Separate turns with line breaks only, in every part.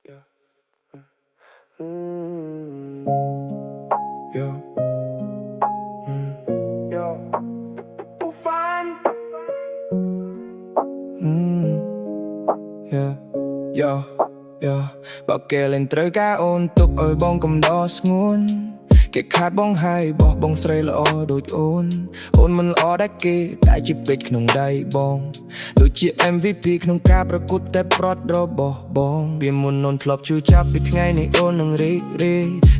Yeah. Yo. Yo. Fun. Yeah. Yo. Yo. Bảo kê lên trời cả ôn tục ơi bong cầm đo ngôn cái khát bong hay bỏ bong sợi lỡ đôi ôn mình ở đáy kia tại chỉ biết nông đầy bong đôi chị MVP nông cáประกุแต่ prod รอบបងវាមុននន់ធ្លាប់ជួយចាប់ពីថ្ងៃនេះអូននឹងរី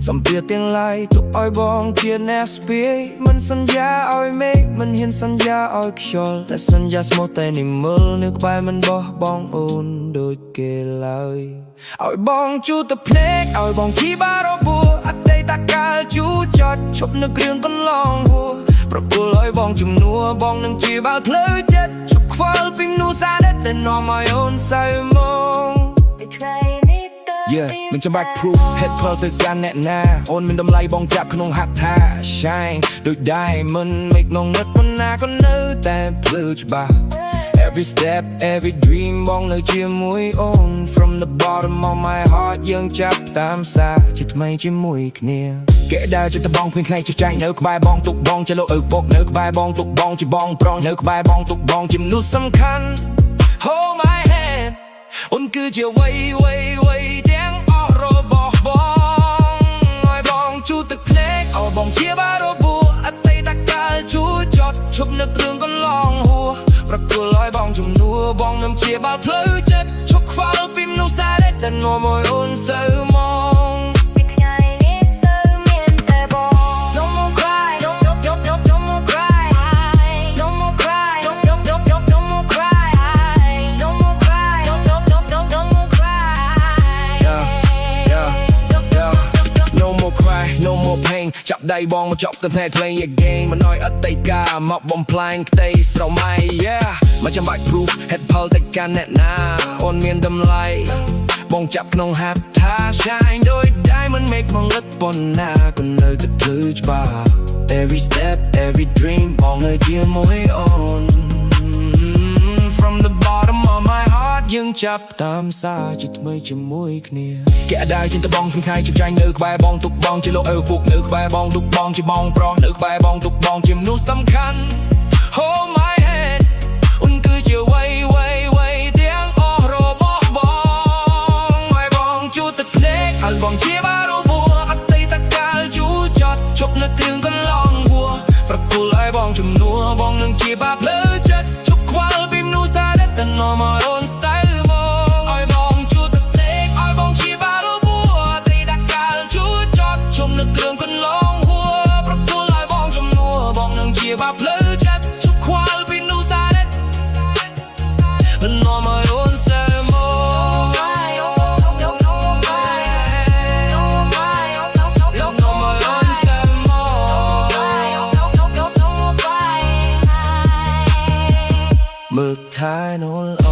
សំភារទាំងឡាយទុកឲ្យបងជាអ្នកស្ពាយមិនសន្យាឲ្យមេឃមិនហ៊ានសន្យាឲ្យខ្យល់តែសន្យាស្មោះតែនិមលនៅក្បែរមិនបោះបងអូនដូចគេឡើយឲ្យបងជូតតែភ្នែកឲ្យបងគីបារបួអតីតកាលជូចត់ឈប់នៅគ្រឿងកន្លងហួរប្រគល់ឲ្យបងជំនួបងនឹងជាបាល់ផ្លូវចិត្តជប់ខ្វល់ពីមនុស្សសារតែនាំឲ្យអូនសៅមងមិនចាំបាច់ proof head pearl ទៅកាន់អ្នកណាអូនមានតម្លៃបងចាប់ក្នុងហាត់ថា shine ដូច diamond មេឃក្នុងនិតមិនណាក៏នៅតែភ្លឺច្បាស់Every step, every dream បងនៅជាមួយអូន From the bottom of my heart យើងចាប់តាមសារជាថ្មីជាមួយគ្នាគេដើរចិត្តទៅបងភ្លេងខ្លែងចចាញ់នៅក្បែរបងទុកបងចេះលោកឪពុកនៅក្បែរបងទុកបងជាបងប្រុសនៅក្បែរបងទុកបងជាមនុស្សសំខាន់ Hold my hand អូនគឺជាវ័យទាំងអស់របស់បងឲ្យបងជូតទឹកភ្នែកឲ្យបងជាបារបួអតីតកាលជូចត់ឈប់នៅគ្រឿងកន្លងហួរប្រគល់ឲ្យបងជំនួបងនឹងជាបាល់ផ្លូវចិត្តឈប់ខ្វល់ពីមនុស្សសារតែនាំឲ្យអូនសៅមងពីថ្ងៃនេះទៅមានតែបង No more cry No more cry No more cry No more cry No more cry No more cry No more cry No more pain ចាប់ដៃបងមកចប់ទៅផ្នែក playing your game មិនឲ្យអតីតកាលមកបំផ្លាញផ្ទៃស្រមៃ yeah មកចាំបាច់ proof head pearl ទៅកាន់អ្នកណាអូនមានតម្លៃបងចាប់ក្នុងហាត់ថា shine ដូច diamond មេឃមកលិតប៉ុណ្ណាក៏នៅតែភ្លឺច្បាស់ every step every dream បងនៅជាមួយអូន From the bottom of my heart យើងចាប់តាមសារជាថ្មីជាមួយគ្នាគេដើរចេញទៅបងក្នុងថ្ងៃជប់ចាញ់នៅក្បែរបងទុកបងជាលោកឪពុកនៅក្បែរបងទុកបងជាបងប្រុសនៅក្បែរបងទុកបងជាមនុស្សសំខាន់ Hold my hand អូនគឺជាវ័យទាំងអស់របស់បងឲ្យបងជូតទឹកភ្នែកឲ្យបងជាបារបួអតីតកាលជូចត់ឈប់នៅគ្រឿងកន្លងហួរប្រគល់ឲ្យបងជំនួបងនឹងជាបាល់ផ្លូវចិត្តជប់ខ្វល់ពីមនុស្សសារតែនាំឲ្យអូនសៅមងឲ្យបងជូតទឹកភ្នែកឲ្យបងជាបារបួអតីតកាលជូចត់ឈប់នៅគ្រឿងកន្លងហួរប្រគល់ឲ្យបងជំនួបងនឹងជាបាល់ផ្លូវចិត្តជប់ខ្វល់ពីមនុស្សសារតែនាំឲ្យអូនសៅមងមើលថែនោះ